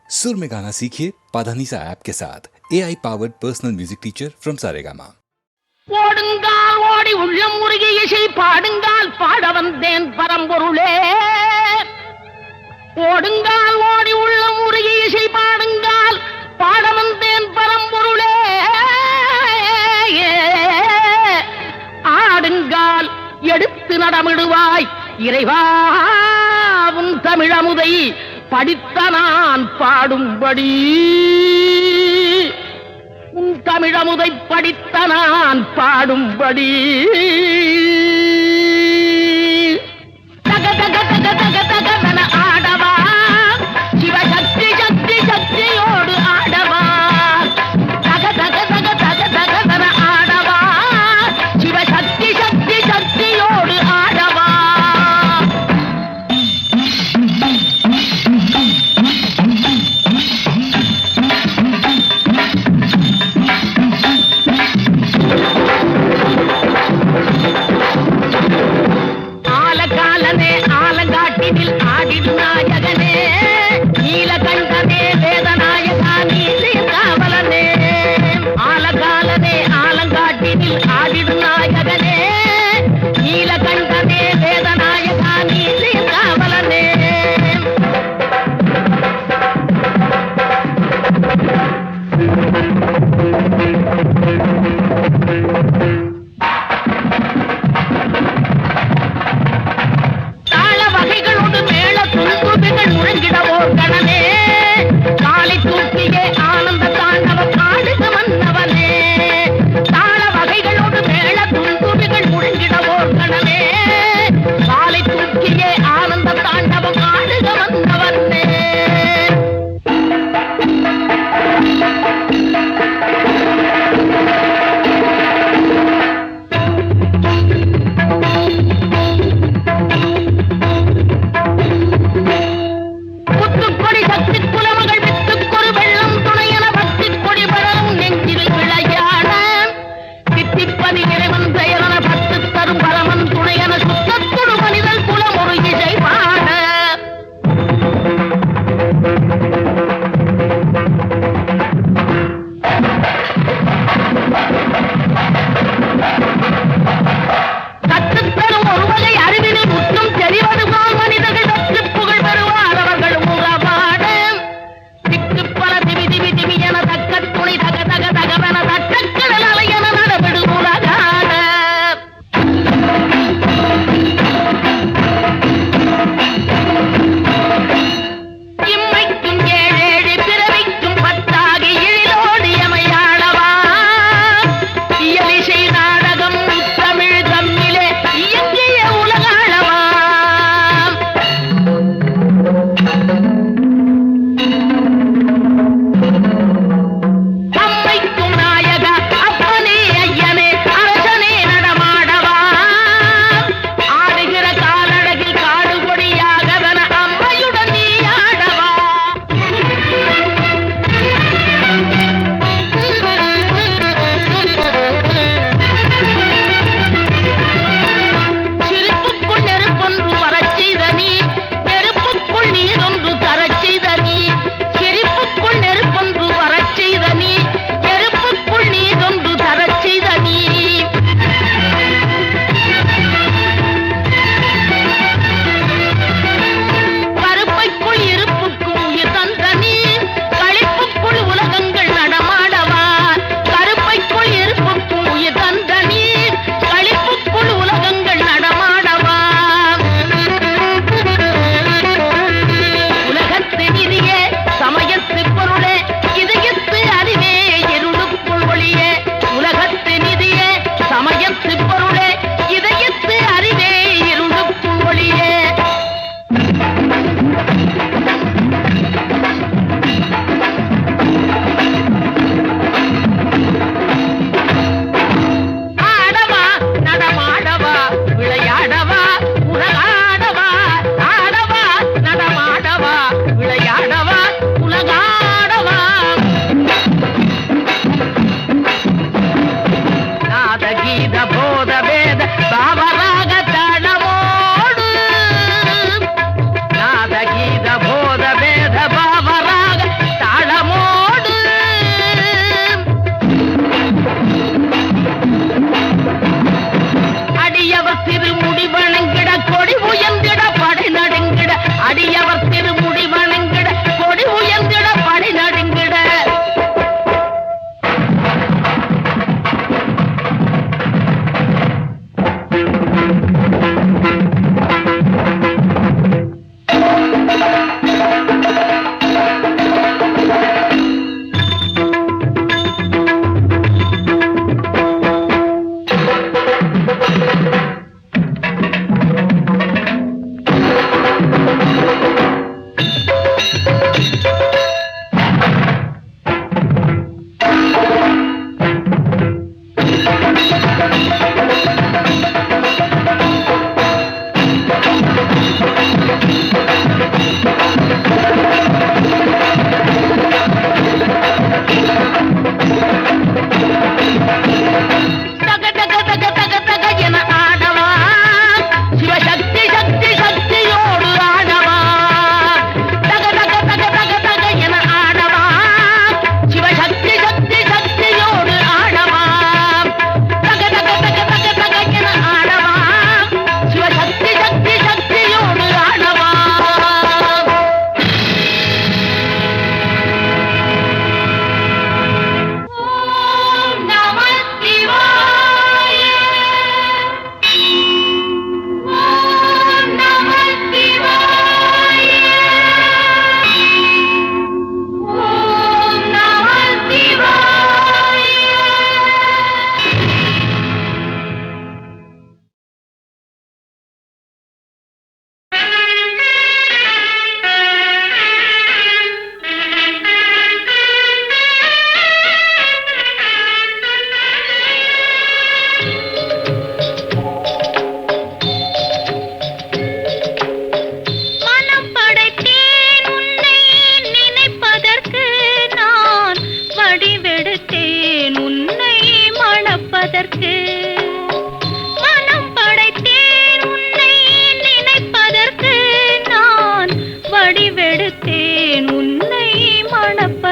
सुर में गाना सीखिए पाधानीसा ऐप के साथ AI powered personal music teacher from Saregama. ஓடுங்கால் ஓடி உள்ளம் முருகி இசை பாடுங்கால் பாட வந்தேன் பரம்பொருளே. ஓடுங்கால் ஓடி உள்ளம் முருகி இசை பாடுங்கால் பாட வந்தேன் பரம்பொருளே. ஆடுங்கால் எடுத்து நடமிடுவாய் இறைவா உன் தமிழமுதை படித்த நான் பாடும்படி. உன் தமிழமுதை படித்த நான் பாடும்படி. தக தக தக தக தகவன ஆடவா சிவசக்தி சக்தி சக்தியோடு ஆடவா. தக தக தக தக தகவன ஆடவா சிவசக்தி சக்தி சக்தியோடு ஆடவா.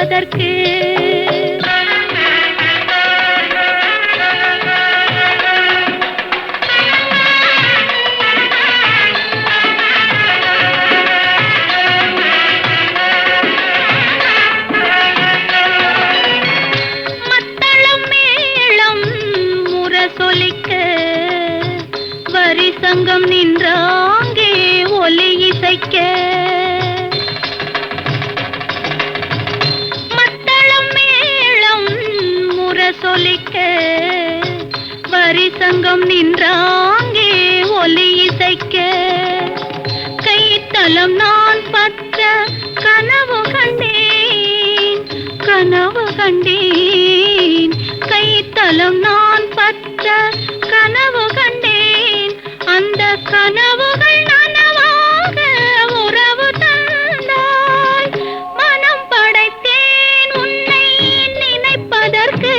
மணப்பதற்கு. சங்கம் நின்றாங்கே ஒலி இசைக்க, மத்தளம் மேளம் முரசொலிக்க, வரி சங்கம் நின்றாங்கே ஒலி இசைக்க, கைத்தலம் நான் பற்ற கனவு கண்டேன், கனவு கண்டேன், கைத்தலம் நான் பற்ற கனவு கண்டேன், அந்த கனவுகள் நனவாக உறவு தந்தாய், மனம் படைத்தேன் உன்னை நினைப்பதற்கு,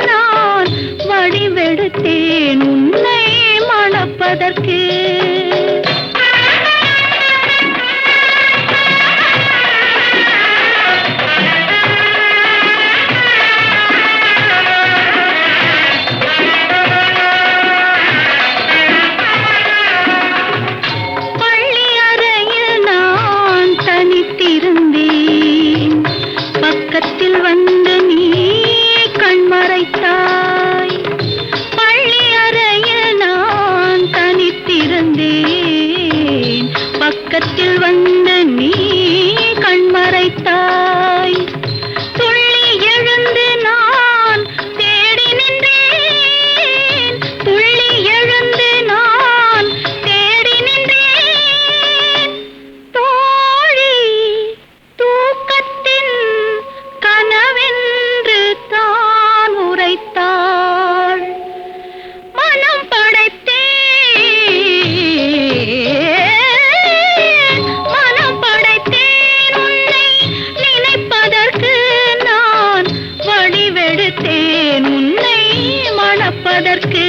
நான் வடிவெடுத்தேன் உன்னை மணப்பதற்கு. பக்கத்தில் வந்து நீ கண்மறைத்தாய், பள்ளி அறையில் நான் தனித்திருந்தேன், பக்கத்தில் வந்து நீ கண்மறைத்தாய், துள்ளி எழுந்து நான் தேடி நின்றேன், துள்ளி எழுந்து நான் தேடி நின்றேன், தோழி தூக்கத்தின் கனவென்று தான் உரைத்தாள், மனம் படைத்தேன், மனம் படைத்தேன் உன்னை நினைப்பதற்கு, நான் வடிவெடுத்தேன் உன்னை மணப்பதற்கு.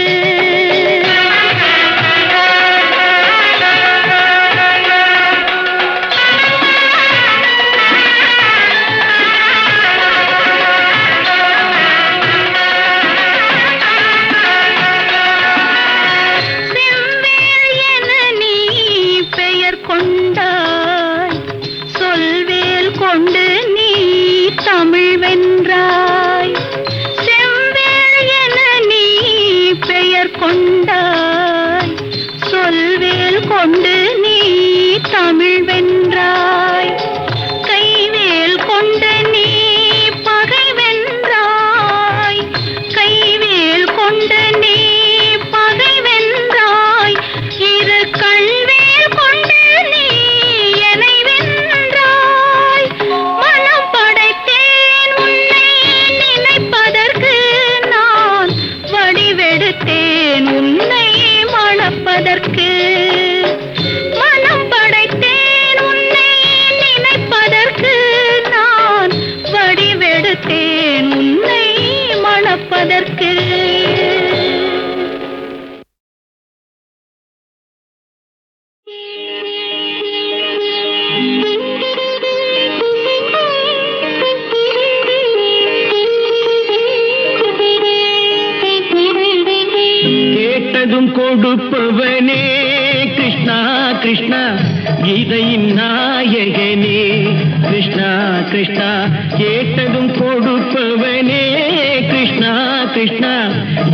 சொல்வேல் கொண்டு நீ தமிழ் வென்றாய், செவ்வேள் என நீ பெயர் கொண்டாய், சொல்வேல் கொண்டு நீ தமிழ் வென்றாய், கைவேல் கொண்டு நீ பகை வென்றாய், கைவேல் கொண்டு நீ பகை வென்றாய், இரு கண்வேல் கொண்டு நீ என்னை வென்றாய், மனம் படைத்தேன் உன்னை நினைப்பதற்கு, நான் வடிவெடுத்தேன் உன்னை மணப்பதற்கு, மனம் படைத்தேன் உன்னை நினைப்பதற்கு, நான் வடிவெடுத்தேன் உன்னை மணப்பதற்கு. கேட்டதும் கொடுப்பவனே கிருஷ்ணா கிருஷ்ணா, கீதையின் நாயகனே கிருஷ்ணா கிருஷ்ணா, கேட்டதும் கொடுப்பவனே கிருஷ்ணா கிருஷ்ணா,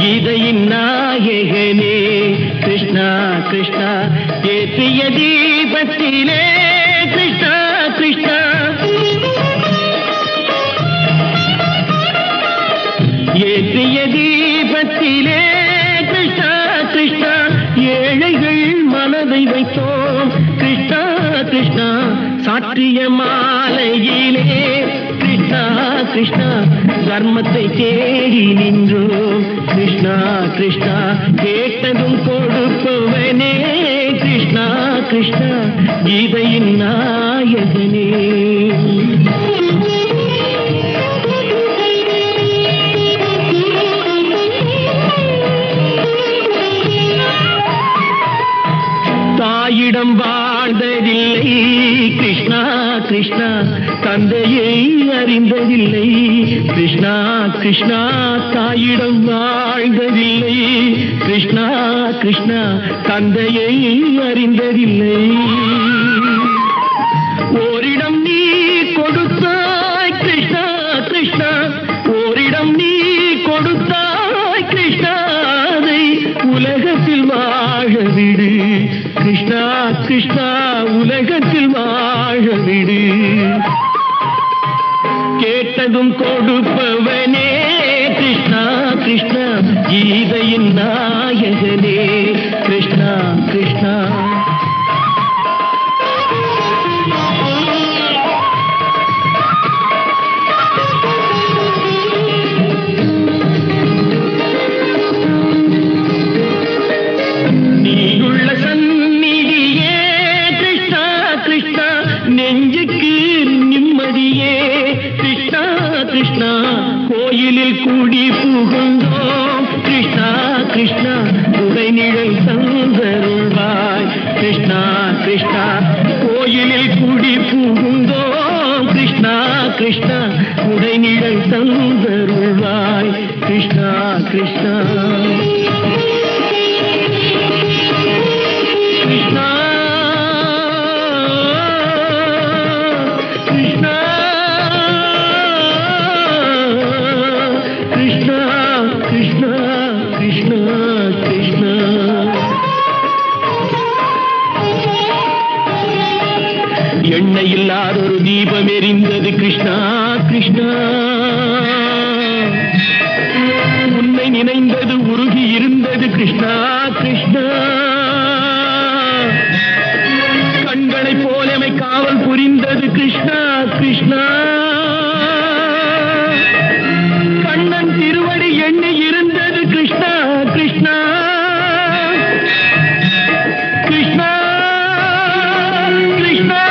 கீதையின் நாயகனே கிருஷ்ணா கிருஷ்ணா, ஏற்றிய தீபத்திலே கிருஷ்ணா கிருஷ்ணா, ஏற்றிய தீபத்திலே கிருஷ்ணா கிருஷ்ணா, ஏழைகள் மனதை வைத்தோம் கிருஷ்ணா கிருஷ்ணா, சாற்றிய மாலையிலே கிருஷ்ணா கிருஷ்ணா, தர்மத்தை தேடி நின்றோம் கிருஷ்ணா கிருஷ்ணா, கேட்டதும் கொடுப்பவனே கிருஷ்ணா கிருஷ்ணா, கீதையின் நாயகனே. தாயிடம் வாழ்ந்ததில்லை கிருஷ்ணா கிருஷ்ணா, தந்தையே அறிந்ததில்லை. கிருஷ்ணா கிருஷ்ணா தாயிடம் வாழ்ந்ததில்லை. கிருஷ்ணா கிருஷ்ணா தந்தையை அறிந்ததில்லை. ஓரிடம் நீ கொடுத்தாய் கிருஷ்ணா கிருஷ்ணா, ஓரிடம் நீ கொடுத்தாய் கிருஷ்ணா, அதை உலகத்தில் வாழ விடு கிருஷ்ணா கிருஷ்ணா, உலகத்தில் வாழ விடு. கேட்டதும் கொடுப்பவனே கிருஷ்ணா கிருஷ்ணா, கீதையின் நாயகனே கிருஷ்ணா கிருஷ்ணா. நீயுள்ள சந்நிதியே கிருஷ்ணா கிருஷ்ணா, நெஞ்சுக்கு நிம்மதியே கிருஷ்ணா கிருஷ்ணா. கோயிலில் கூடி புகுந்தோம் கிருஷ்ணா கிருஷ்ணா, உடைநிழல் தந்தருள்வாய் கிருஷ்ணா கிருஷ்ணா. கோயிலில் கூடி புகுந்தோம் கிருஷ்ணா கிருஷ்ணா, உடைநிழல் தந்தருள்வாய் கிருஷ்ணா கிருஷ்ணா. கிருஷ்ணா கிருஷ்ணா கிருஷ்ணா கிருஷ்ணா கிருஷ்ணா கிருஷ்ணா. எண்ணெய் இல்லாத ஒரு தீபம் எரிந்தது கிருஷ்ணா கிருஷ்ணா. உன்னை நினைந்தது உருகி இருந்தது கிருஷ்ணா கிருஷ்ணா. கண்களை போலமை காவல் புரிந்தது கிருஷ்ணா கிருஷ்ணா. கண்ணன் திருவடி எண்ணி இருந்தது கிருஷ்ணா கிருஷ்ணா. கிருஷ்ணா கிருஷ்ணா.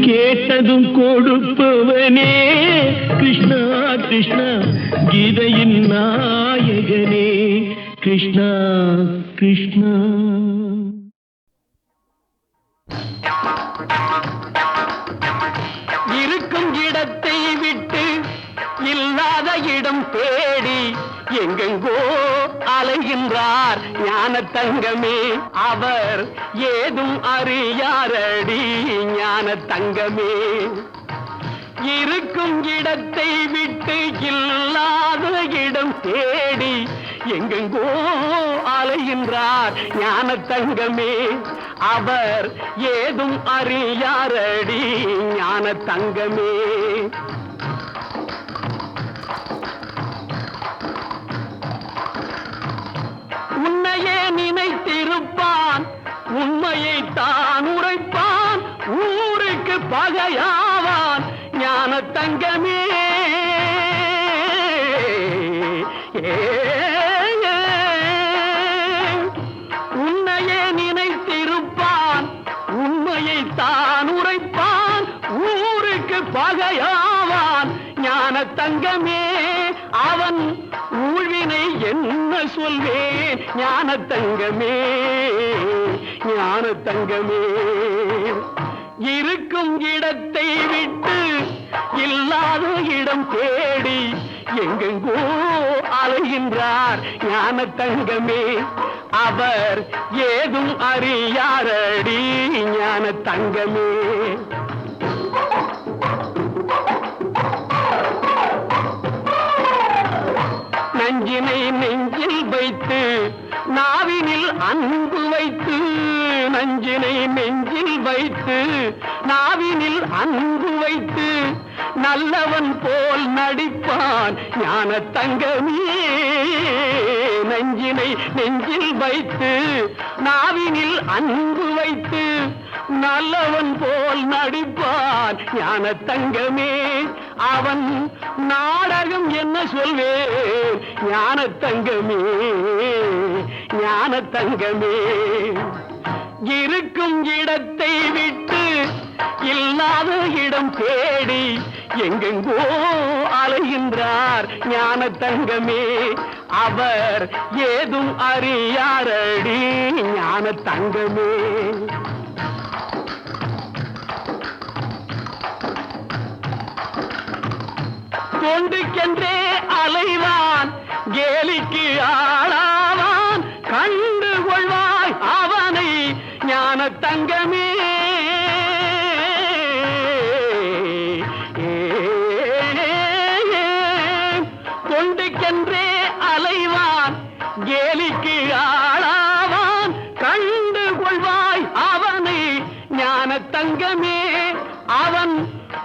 கேட்டதும் கொடுப்பவனே கிருஷ்ணா கிருஷ்ணா, கீதையின் நாயகனே கிருஷ்ணா கிருஷ்ணா. இருக்கும் இடத்தை விட்டு இல்லாத இடம் தேடி எங்கெங்கோ அலைகின்றார் ஞான தங்கமே. அவர் ஏதும் அறியாரடி ஞான தங்கமே. இருக்கும் இடத்தை விட்டு இல்லாத இடம் தேடி எங்கெங்கோ அலைகின்றார் ஞான தங்கமே. அவர் ஏதும் அறியாரடி ஞான தங்கமே. உன்னையே நினைத்திருப்பான், உண்மையை தான் உரைப்பான், ஊருக்கு பகையாவான் ஞான தங்கமே. உன்னையே நினைத்திருப்பான், உண்மையை தான் உரைப்பான், ஊருக்கு பகையாவான் ஞான தங்கமே. அவன் ஊழ்வினை என்ன சொல்வேன் ஞான தங்கமே ஞான தங்கமே. இருக்கும் இடத்தை விட்டு இல்லாத இடம் தேடி எங்கெங்கோ அலைகின்றார் ஞான தங்கமே. அவர் ஏதும் அறியாரடி ஞான தங்கமே. நஞ்சினை நெஞ்சில் வைத்து நாவினில் அன்பு வைத்து, நஞ்சினை நெஞ்சில் வைத்து நாவினில் அன்பு வைத்து, நல்லவன் போல் நடிப்பான் ஞான தங்கமே. நஞ்சினை நெஞ்சில் வைத்து நாவினில் அன்பு வைத்து, நல்லவன் போல் நடிப்பான் ஞான தங்கமே. அவன் நாடகம் என்ன சொல்வேன் ஞான தங்கமே ஞான தங்கமே. இருக்கும் இடத்தை விட்டு இல்லாத இடம் தேடி எங்கெங்கோ அலைகின்றார் ஞான தங்கமே. அவர் ஏதும் அறியாரடி ஞான தங்கமே. தொண்டுக்கென்றே அலைவான் கேலிக்கு ஆளாவான் கண்டு கொள்வாய் அவனை ஞான தங்கமே. தொண்டுக்கென்றே அலைவான் கேலிக்கு ஆளாவான் கண்டு கொள்வாய் அவனை ஞான தங்கமே. அவன்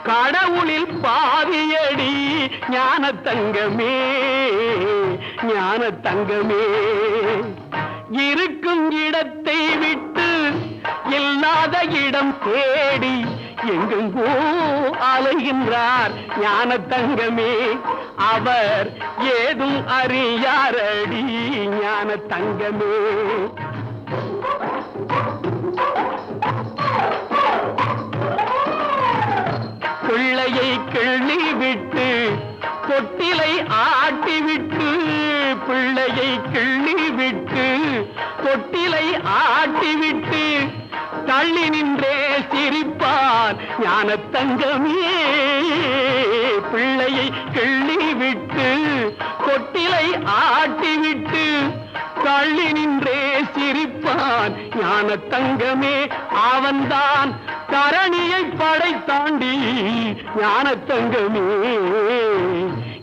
கடவுளில் பாதியடி ஞான தங்கமே, ஞான தங்கமே. இருக்கும் இடத்தை விட்டு இல்லாத இடம் தேடி எங்கெங்கோ அலைகின்றார் ஞான தங்கமே. அவர் ஏதும் அறியாரடி ஞான தங்கமே. பிள்ளையை கிள்ளி விட்டு தொட்டிலை ஆட்டிவிட்டு, பிள்ளையை கிள்ளி விட்டு தொட்டிலை ஆட்டிவிட்டு தள்ளி நின்றே சிரிப்பான் ஞான தங்கமே. பிள்ளையை கிள்ளி விட்டு தொட்டிலை ஆட்டிவிட்டு தள்ளி நின்றே சிரிப்பான் ஞான தங்கமே. அவன்தான் தரணியை படைத்தாண்டி ஞான தங்கமே,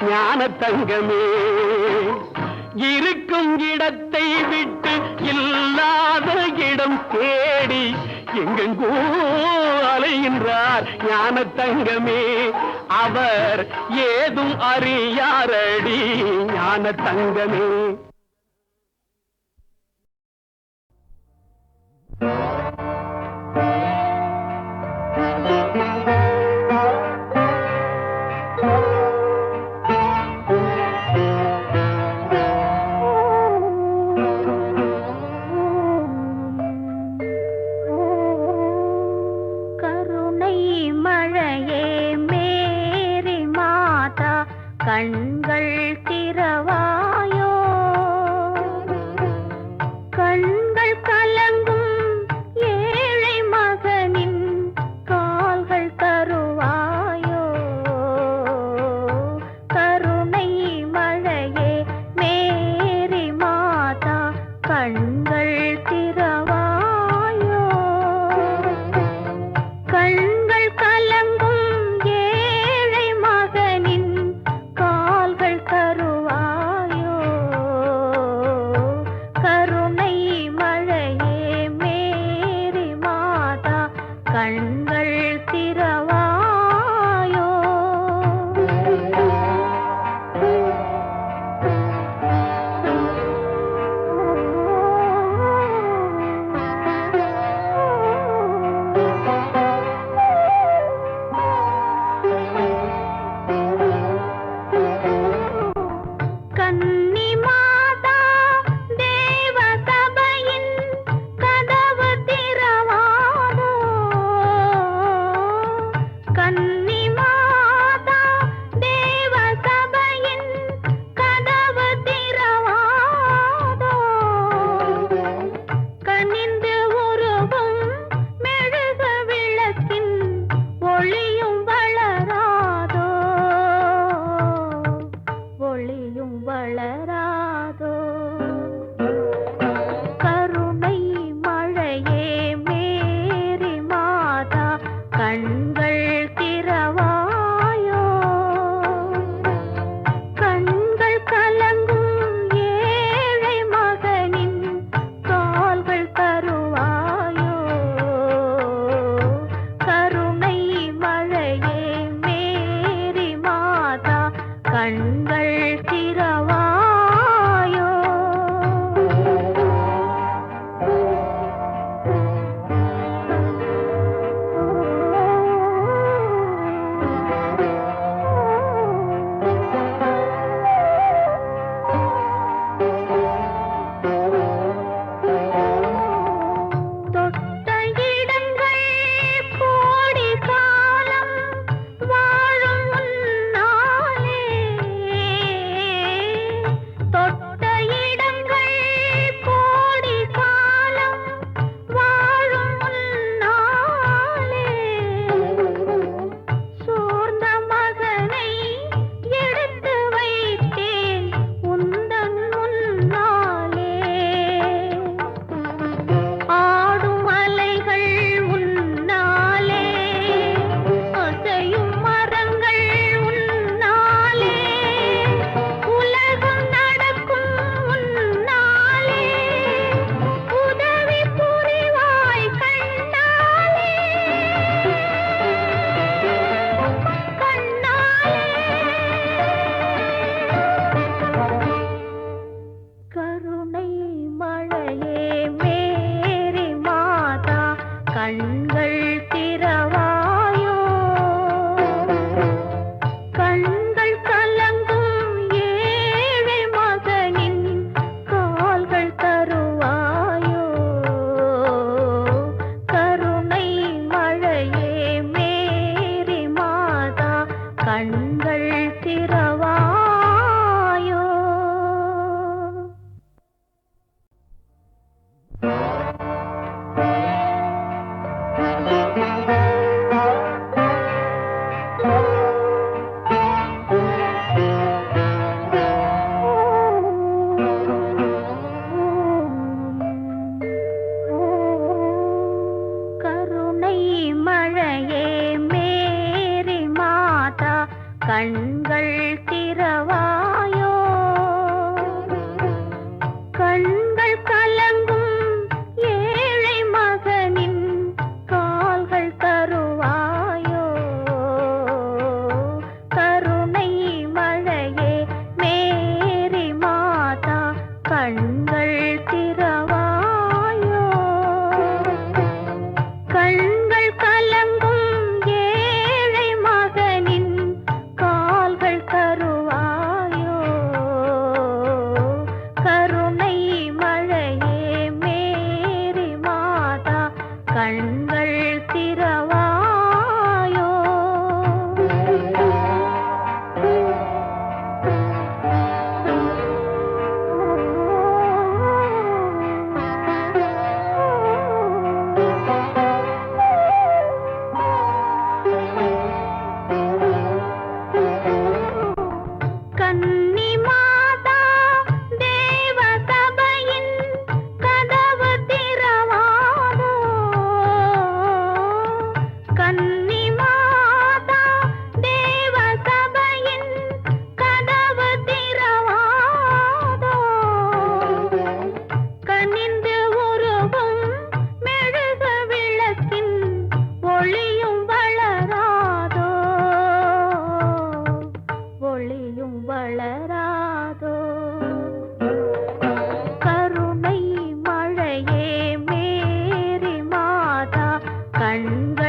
ஞான தங்கமே. இருக்கும் இடத்தை விட்டு இல்லாத இடம் தேடி எங்கெங்கோ அலைகின்றார் ஞான தங்கமே. அவர் ஏதும் அறியாரடி ஞான தங்கமே. கண்கள் திறவாயோ, கண்கள் கலங்கும் ஏழை மகனின் கால்கள் தருவாயோ. கருணை மழையே மேரி மாதா கண்கள் திறவாயோ, கண்கள் கலங்கும் ஏழை மகனின் கால்கள் தருவாயோ. கருணை மழையே மேரி மாதா கண்கள் திறவாயோ. கண்கள் திறவாயோ கண்கள் கலங்கும் ஏழை மகனின் கால்கள் தருவாயோ கருணை மழையே மேரி மாதா கண்கள் திறவாயோ கண்கள் கலங்கும் ஏழை மகனின் கால்கள் தருவாயோ கருணை மழையே மேரி மாதா கண்கள் திறவாயோ கன்னி மாதா தேவ சபையின் கதவு திறவாதோ கன்னி மாதா தேவ சபையின் கதவு திறவாதோ கனிந்து உருகும் மெழுகு விளக்கின் ஒளியும் வளராதோ ஒளியும் வளராதோ கருணை மழையே மேரி மாதா கண்கள்